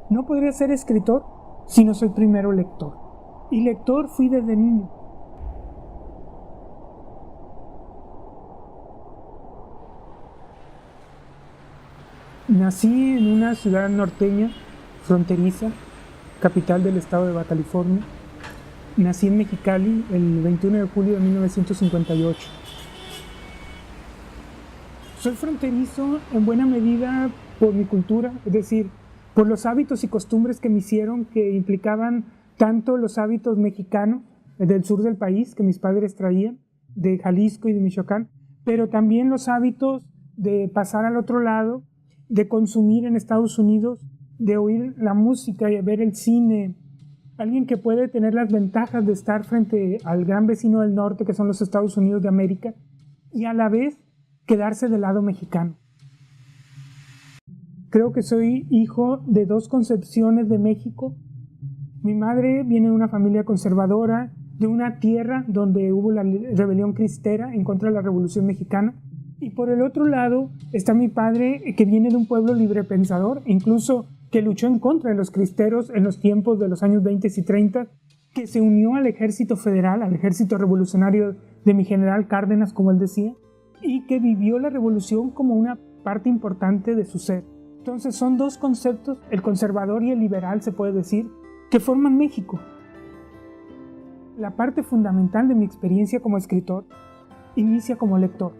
No podría ser escritor si no soy primero lector. Y lector fui desde niño. Nací en una ciudad norteña, fronteriza, capital del estado de Baja California. Nací en Mexicali el 21 de julio de 1958. Soy fronterizo en buena medida por mi cultura, es decir, por los hábitos y costumbres que me hicieron, que implicaban tanto los hábitos mexicanos del sur del país que mis padres traían, de Jalisco y de Michoacán, pero también los hábitos de pasar al otro lado, de consumir en Estados Unidos, de oír la música y de ver el cine. Alguien que puede tener las ventajas de estar frente al gran vecino del norte, que son los Estados Unidos de América, y a la vez quedarse del lado mexicano. Creo que soy hijo de dos concepciones de México. Mi madre viene de una familia conservadora, de una tierra donde hubo la rebelión cristera en contra de la Revolución Mexicana. Y por el otro lado está mi padre, que viene de un pueblo librepensador, incluso que luchó en contra de los cristeros en los tiempos de los años 20 y 30, que se unió al ejército federal, al ejército revolucionario de mi general Cárdenas, como él decía, y que vivió la revolución como una parte importante de su ser. Entonces son dos conceptos, el conservador y el liberal, se puede decir, que forman México. La parte fundamental de mi experiencia como escritor inicia como lector.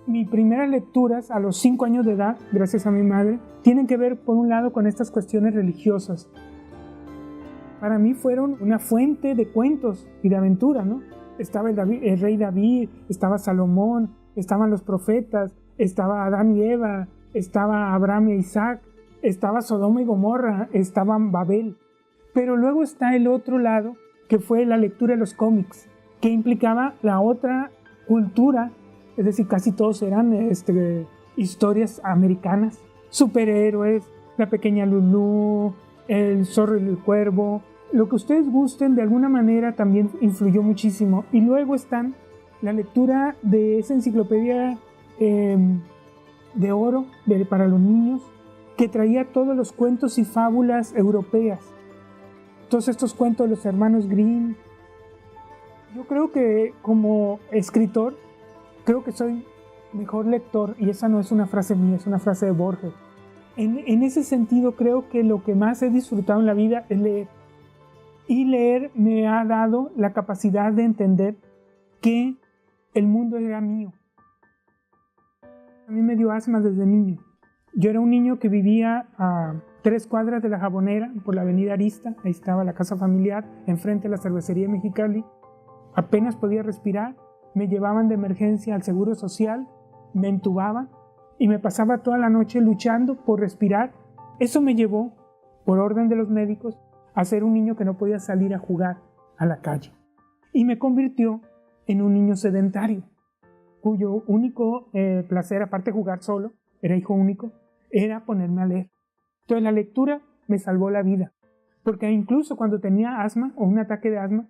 Mis primeras lecturas a los 5 años de edad, gracias a mi madre, tienen que ver por un lado con estas cuestiones religiosas. Para mí fueron una fuente de cuentos y de aventura, ¿no? Estaba el rey David, estaba Salomón, estaban los profetas, estaba Adán y Eva, estaba Abraham e Isaac, estaba Sodoma y Gomorra, estaba Babel. Pero luego está el otro lado, que fue la lectura de los cómics, que implicaba la otra cultura, es decir, casi todos eran historias americanas, superhéroes, la pequeña Lulú, el zorro y el cuervo, lo que ustedes gusten, de alguna manera también influyó muchísimo. Y luego están la lectura de esa enciclopedia de oro para los niños, que traía todos los cuentos y fábulas europeas, todos estos cuentos de los hermanos Grimm. Yo creo que como escritor, creo que soy mejor lector, y esa no es una frase mía, es una frase de Borges. En ese sentido, creo que lo que más he disfrutado en la vida es leer. Y leer me ha dado la capacidad de entender que el mundo era mío. A mí me dio asma desde niño. Yo era un niño que vivía a 3 cuadras de la Jabonera, por la avenida Arista. Ahí estaba la casa familiar, enfrente de la cervecería Mexicali. Apenas podía respirar, me llevaban de emergencia al Seguro Social, me entubaban y me pasaba toda la noche luchando por respirar. Eso me llevó, por orden de los médicos, a ser un niño que no podía salir a jugar a la calle. Y me convirtió en un niño sedentario, cuyo único placer, aparte de jugar solo, era hijo único, era ponerme a leer. Entonces la lectura me salvó la vida, porque incluso cuando tenía asma o un ataque de asma,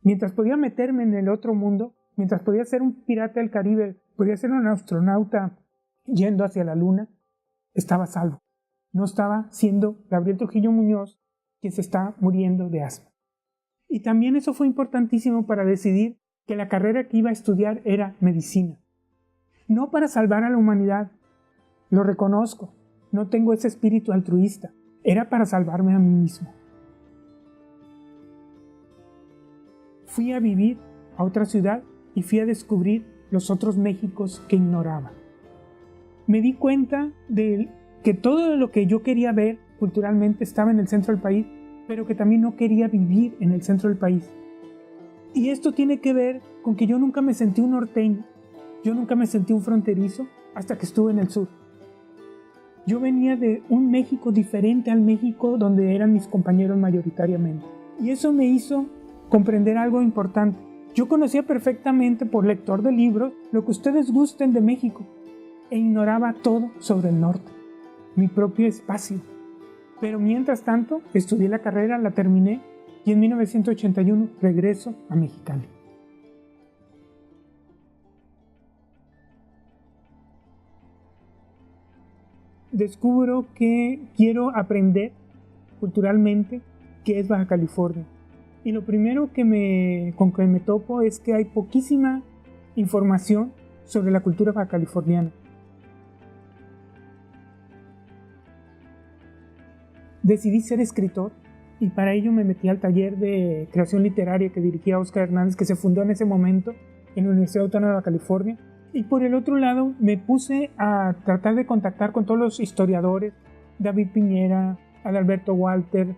mientras podía meterme en el otro mundo, mientras podía ser un pirata del Caribe, podía ser un astronauta yendo hacia la luna, estaba salvo. No estaba siendo Gabriel Trujillo Muñoz, quien se está muriendo de asma. Y también eso fue importantísimo para decidir que la carrera que iba a estudiar era medicina. No para salvar a la humanidad, lo reconozco, no tengo ese espíritu altruista, era para salvarme a mí mismo. Fui a vivir a otra ciudad y fui a descubrir los otros Méxicos que ignoraba. Me di cuenta de que todo lo que yo quería ver culturalmente estaba en el centro del país, pero que también no quería vivir en el centro del país. Y esto tiene que ver con que yo nunca me sentí un norteño, yo nunca me sentí un fronterizo hasta que estuve en el sur. Yo venía de un México diferente al México donde eran mis compañeros mayoritariamente. Y eso me hizo comprender algo importante. Yo conocía perfectamente, por lector de libros, lo que ustedes gusten de México, e ignoraba todo sobre el norte, mi propio espacio. Pero mientras tanto, estudié la carrera, la terminé, y en 1981 regreso a Mexicali. Descubro que quiero aprender culturalmente, que es Baja California. Y lo primero con que me topo es que hay poquísima información sobre la cultura baja californiana. Decidí ser escritor y para ello me metí al taller de creación literaria que dirigía Óscar Hernández, que se fundó en ese momento en la Universidad Autónoma de Baja California. Y por el otro lado me puse a tratar de contactar con todos los historiadores, David Piñera, Adalberto Walter,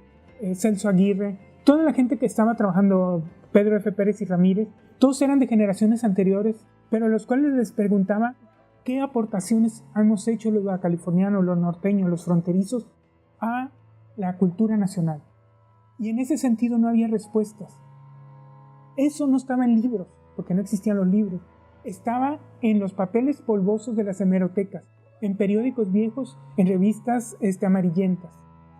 Celso Aguirre, toda la gente que estaba trabajando, Pedro F. Pérez y Ramírez, todos eran de generaciones anteriores, pero a los cuales les preguntaba qué aportaciones hemos hecho los bajacalifornianos, los norteños, los fronterizos a la cultura nacional. Y en ese sentido no había respuestas. Eso no estaba en libros, porque no existían los libros. Estaba en los papeles polvosos de las hemerotecas, en periódicos viejos, en revistas amarillentas.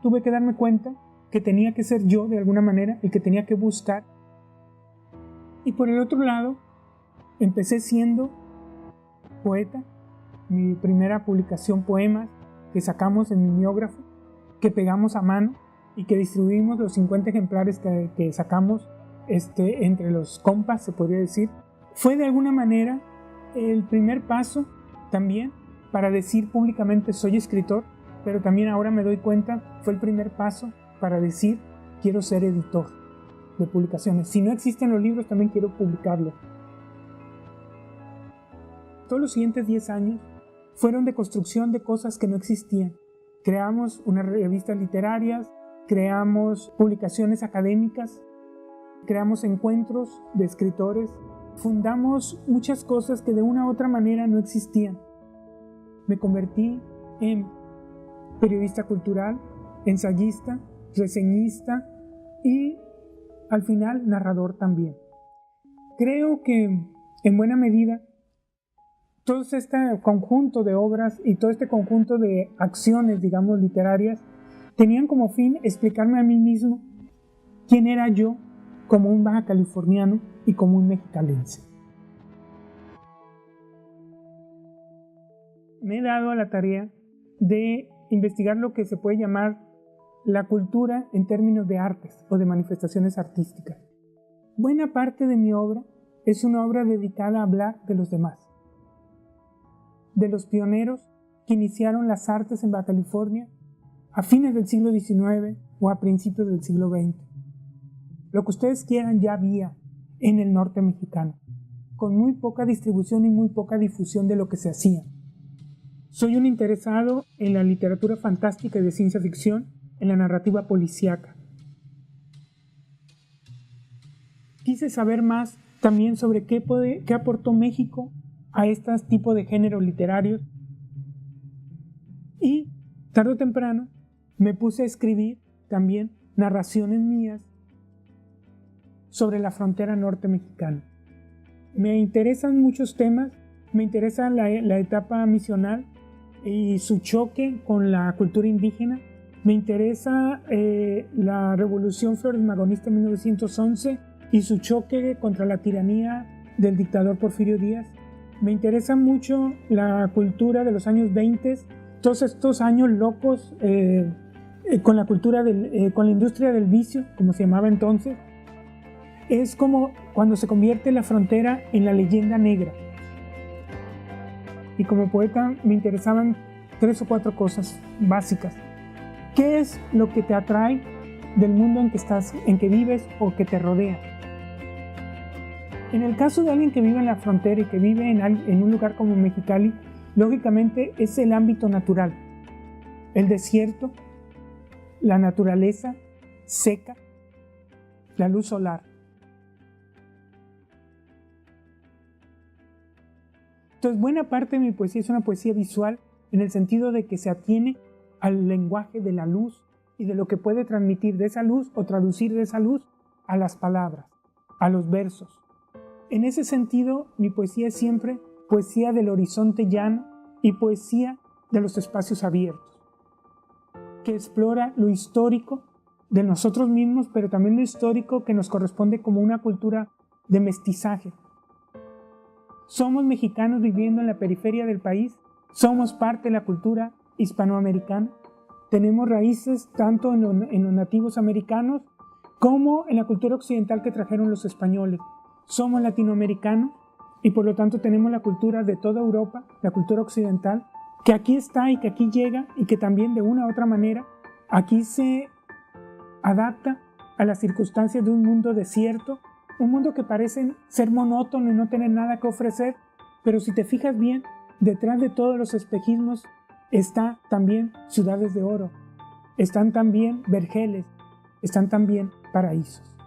Tuve que darme cuenta que tenía que ser yo, de alguna manera, el que tenía que buscar. Y por el otro lado, empecé siendo poeta. Mi primera publicación, poemas, que sacamos en mimeógrafo, que pegamos a mano y que distribuimos los 50 ejemplares que sacamos entre los compas, se podría decir. Fue de alguna manera el primer paso también para decir públicamente soy escritor, pero también ahora me doy cuenta fue el primer paso para decir quiero ser editor de publicaciones. Si no existen los libros, también quiero publicarlos. Todos los siguientes 10 años fueron de construcción de cosas que no existían. Creamos unas revistas literarias, creamos publicaciones académicas, creamos encuentros de escritores, fundamos muchas cosas que de una u otra manera no existían. Me convertí en periodista cultural, ensayista, reseñista y al final narrador también. Creo que en buena medida todo este conjunto de obras y todo este conjunto de acciones, digamos, literarias, tenían como fin explicarme a mí mismo quién era yo como un baja californiano y como un mexicalense. Me he dado a la tarea de investigar lo que se puede llamar la cultura en términos de artes o de manifestaciones artísticas. Buena parte de mi obra es una obra dedicada a hablar de los demás, de los pioneros que iniciaron las artes en Baja California a fines del siglo XIX o a principios del siglo XX. Lo que ustedes quieran ya había en el norte mexicano, con muy poca distribución y muy poca difusión de lo que se hacía. Soy un interesado en la literatura fantástica y de ciencia ficción, en la narrativa policíaca. Quise saber más también sobre qué aportó México a estos tipos de géneros literarios y tarde o temprano me puse a escribir también narraciones mías sobre la frontera norte mexicana. Me interesan muchos temas, me interesa la etapa misional y su choque con la cultura indígena, me interesa la revolución flores-magonista en 1911 y su choque contra la tiranía del dictador Porfirio Díaz. Me interesa mucho la cultura de los años 20, todos estos años locos con la cultura con la industria del vicio, como se llamaba entonces. Es como cuando se convierte la frontera en la leyenda negra. Y como poeta me interesaban 3 o 4 cosas básicas. ¿Qué es lo que te atrae del mundo en que estás, en que vives o que te rodea? En el caso de alguien que vive en la frontera y que vive en un lugar como Mexicali, lógicamente es el ámbito natural, el desierto, la naturaleza seca, la luz solar. Entonces, buena parte de mi poesía es una poesía visual en el sentido de que se atiene al lenguaje de la luz y de lo que puede transmitir de esa luz o traducir de esa luz a las palabras, a los versos. En ese sentido, mi poesía es siempre poesía del horizonte llano y poesía de los espacios abiertos, que explora lo histórico de nosotros mismos, pero también lo histórico que nos corresponde como una cultura de mestizaje. Somos mexicanos viviendo en la periferia del país, somos parte de la cultura hispanoamericana. tenemos raíces tanto en los nativos americanos como en la cultura occidental que trajeron los españoles. Somos latinoamericanos y por lo tanto tenemos la cultura de toda Europa, la cultura occidental, que aquí está y que aquí llega y que también de una u otra manera aquí se adapta a las circunstancias de un mundo desierto, un mundo que parece ser monótono y no tener nada que ofrecer, pero si te fijas bien, detrás de todos los espejismos están también ciudades de oro, están también vergeles, están también paraísos.